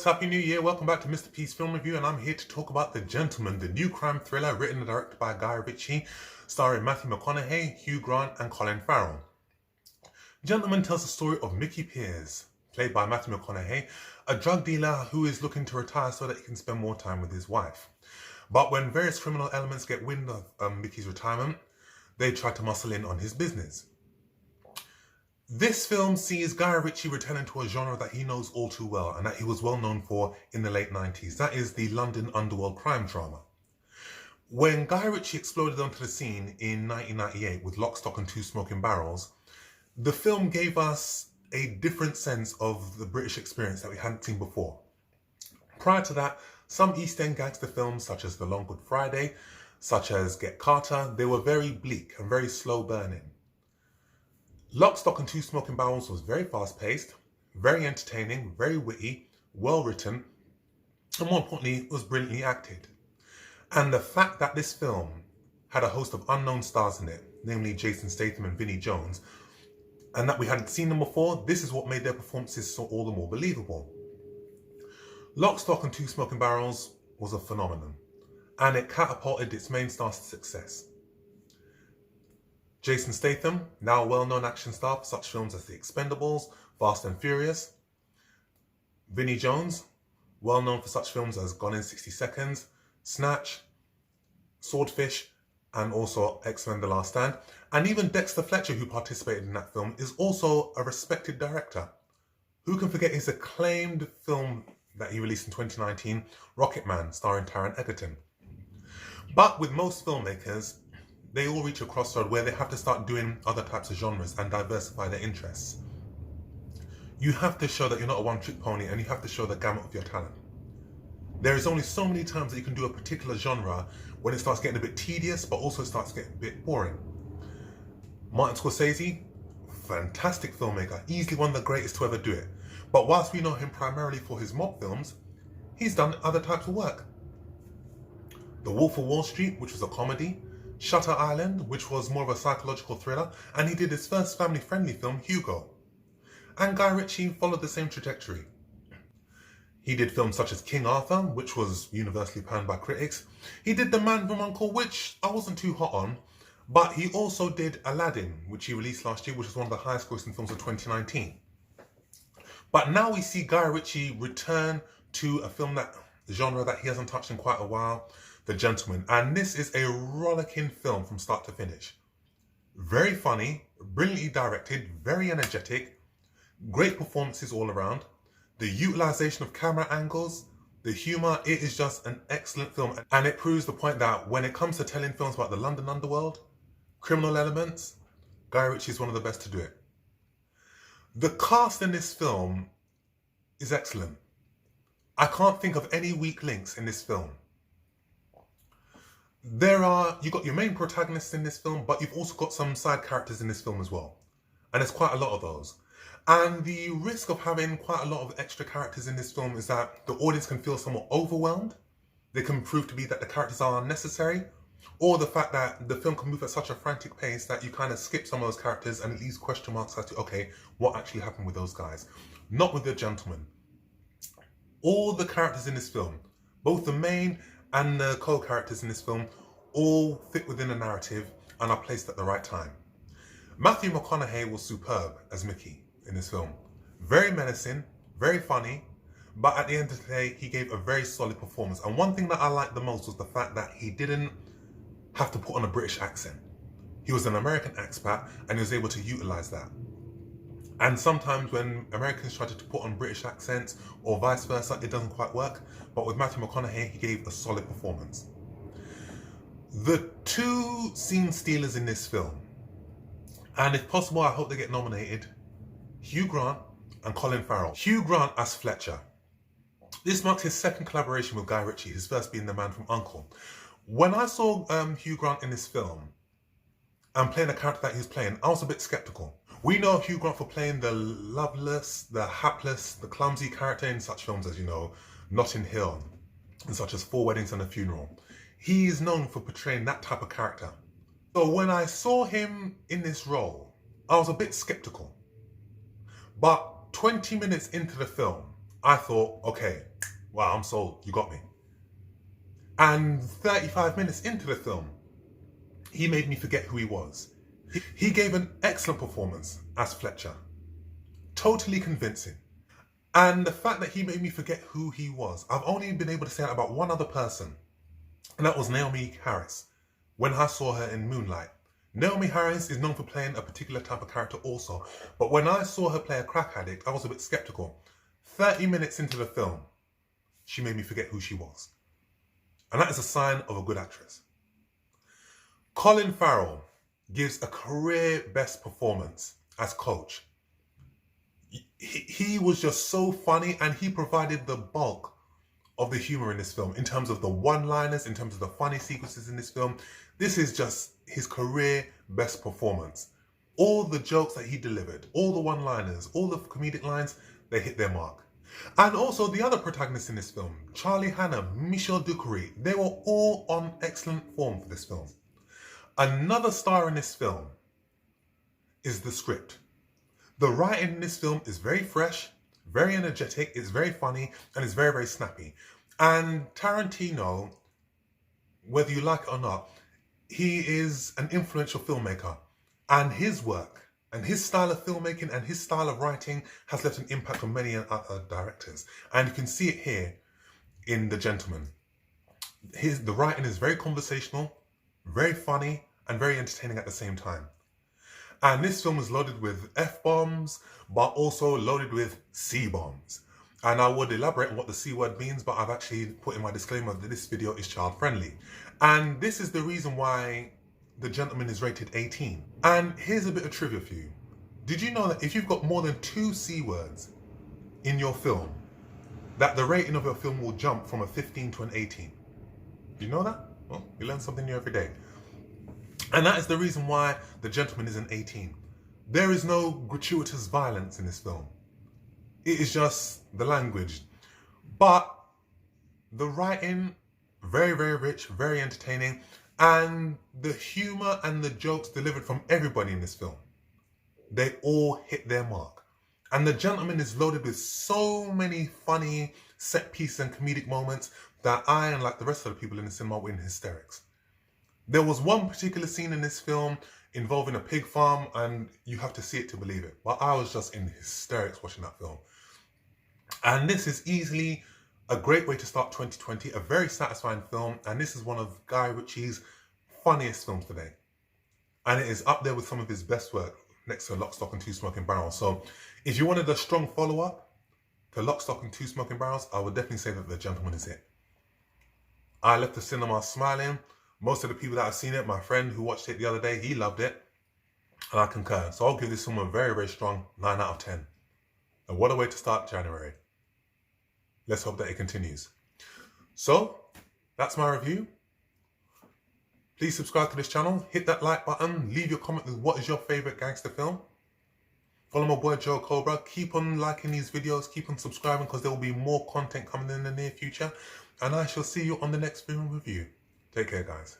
Happy New Year. Welcome back to Mr. P's Film Review, and I'm here to talk about The Gentleman, the new crime thriller written and directed by Guy Ritchie, starring Matthew McConaughey, Hugh Grant, and Colin Farrell. Gentleman tells the story of Mickey Piers, played by Matthew McConaughey, a drug dealer who is looking to retire so that he can spend more time with his wife. But when various criminal elements get wind of Mickey's retirement, they try to muscle in on his business. This film sees Guy Ritchie returning to a genre that he knows all too well and that he was well known for in the late 90s. That is the London underworld crime drama. When Guy Ritchie exploded onto the scene in 1998 with Lock, Stock and Two Smoking Barrels, the film gave us a different sense of the British experience that we hadn't seen before. Prior to that, some East End gangster films such as The Long Good Friday, such as Get Carter, they were very bleak and very slow burning. Lock, Stock and Two Smoking Barrels was very fast-paced, very entertaining, very witty, well-written, and more importantly, it was brilliantly acted. And the fact that this film had a host of unknown stars in it, namely Jason Statham and Vinnie Jones, and that we hadn't seen them before, this is what made their performances so all the more believable. Lock, Stock and Two Smoking Barrels was a phenomenon, and it catapulted its main stars to success. Jason Statham, now a well-known action star for such films as The Expendables, Fast and Furious. Vinnie Jones, well known for such films as Gone in 60 Seconds, Snatch, Swordfish, and also X-Men The Last Stand. And even Dexter Fletcher, who participated in that film, is also a respected director. Who can forget his acclaimed film that he released in 2019, Rocketman, starring Taron Egerton. But with most filmmakers, they all reach a crossroad where they have to start doing other types of genres and diversify their interests. You have to show that you're not a one-trick pony, and you have to show the gamut of your talent. There is only so many times that you can do a particular genre when it starts getting a bit tedious, but also starts getting a bit boring. Martin Scorsese, fantastic filmmaker, easily one of the greatest to ever do it. But whilst we know him primarily for his mob films, he's done other types of work. The Wolf of Wall Street, which was a comedy, Shutter Island, which was more of a psychological thriller, and he did his first family-friendly film, Hugo. And Guy Ritchie followed the same trajectory. He did films such as King Arthur, which was universally panned by critics. He did The Man from U.N.C.L.E., which I wasn't too hot on, but he also did Aladdin, which he released last year, which was one of the highest grossing films of 2019. But now we see Guy Ritchie return to a genre that he hasn't touched in quite a while, The Gentleman, and this is a rollicking film from start to finish. Very funny, brilliantly directed, very energetic, great performances all around. The utilization of camera angles, the humor, it is just an excellent film, and it proves the point that when it comes to telling films about the London underworld, criminal elements, Guy Ritchie is one of the best to do it. The cast in this film is excellent. I can't think of any weak links in this film. You've got your main protagonists in this film, but you've also got some side characters in this film as well. And there's quite a lot of those. And the risk of having quite a lot of extra characters in this film is that the audience can feel somewhat overwhelmed. They can prove to be that the characters are unnecessary, or the fact that the film can move at such a frantic pace that you kind of skip some of those characters and it leaves question marks as to, okay, what actually happened with those guys? Not with The Gentleman. All the characters in this film, both the main and the co-characters in this film, all fit within a narrative and are placed at the right time. Matthew McConaughey was superb as Mickey in this film. Very menacing, very funny, but at the end of the day, he gave a very solid performance. And one thing that I liked the most was the fact that he didn't have to put on a British accent. He was an American expat and he was able to utilize that. And sometimes when Americans try to put on British accents or vice versa, it doesn't quite work. But with Matthew McConaughey, he gave a solid performance. The two scene stealers in this film, and if possible, I hope they get nominated, Hugh Grant and Colin Farrell. Hugh Grant as Fletcher. This marks his second collaboration with Guy Ritchie, his first being The Man from U.N.C.L.E. When I saw Hugh Grant in this film and playing the character that he was playing, I was a bit skeptical. We know Hugh Grant for playing the loveless, the hapless, the clumsy character in such films as, Notting Hill, and such as Four Weddings and a Funeral. He is known for portraying that type of character. So when I saw him in this role, I was a bit skeptical. But 20 minutes into the film, I thought, okay, wow, I'm sold, you got me. And 35 minutes into the film, he made me forget who he was. He gave an excellent performance as Fletcher. Totally convincing. And the fact that he made me forget who he was, I've only been able to say that about one other person, and that was Naomie Harris, when I saw her in Moonlight. Naomie Harris is known for playing a particular type of character also, but when I saw her play a crack addict, I was a bit skeptical. 30 minutes into the film, she made me forget who she was. And that is a sign of a good actress. Colin Farrell gives a career best performance as Coach. He was just so funny, and he provided the bulk of the humor in this film in terms of the one-liners, in terms of the funny sequences in this film. This is just his career best performance. All the jokes that he delivered, all the one-liners, all the comedic lines, they hit their mark. And also the other protagonists in this film, Charlie Hanna, Michel Doukery, they were all on excellent form for this film. Another star in this film is the script. The writing in this film is very fresh, very energetic, it's very funny, and it's very, very snappy. And Tarantino, whether you like it or not, he is an influential filmmaker, and his work and his style of filmmaking and his style of writing has left an impact on many other directors. And you can see it here in The Gentleman. The writing is very conversational, very funny, and very entertaining at the same time. And this film is loaded with F-bombs, but also loaded with C-bombs. And I would elaborate on what the C word means, but I've actually put in my disclaimer that this video is child friendly. And this is the reason why The Gentleman is rated 18. And here's a bit of trivia for you. Did you know that if you've got more than 2 C words in your film, that the rating of your film will jump from a 15 to an 18? Do you know that? Well, you learn something new every day. And that is the reason why The Gentleman is an 18. There is no gratuitous violence in this film. It is just the language. But the writing, very, very rich, very entertaining. And the humor and the jokes delivered from everybody in this film, they all hit their mark. And The Gentleman is loaded with so many funny set pieces and comedic moments that I, and like the rest of the people in the cinema, were in hysterics. There was one particular scene in this film involving a pig farm, and you have to see it to believe it. But I was just in hysterics watching that film. And this is easily a great way to start 2020, a very satisfying film, and this is one of Guy Ritchie's funniest films today. And it is up there with some of his best work, next to Lock, Stock and Two Smoking Barrels. So if you wanted a strong follow-up to Lock, Stock and Two Smoking Barrels, I would definitely say that The Gentleman is it. I left the cinema smiling. Most of the people that have seen it, my friend who watched it the other day, he loved it. And I concur. So I'll give this film a very, very strong 9 out of 10. And what a way to start January. Let's hope that it continues. So, that's my review. Please subscribe to this channel. Hit that like button. Leave your comment with what is your favourite gangster film. Follow my boy Joe Cobra. Keep on liking these videos. Keep on subscribing because there will be more content coming in the near future. And I shall see you on the next film review. Take care, guys.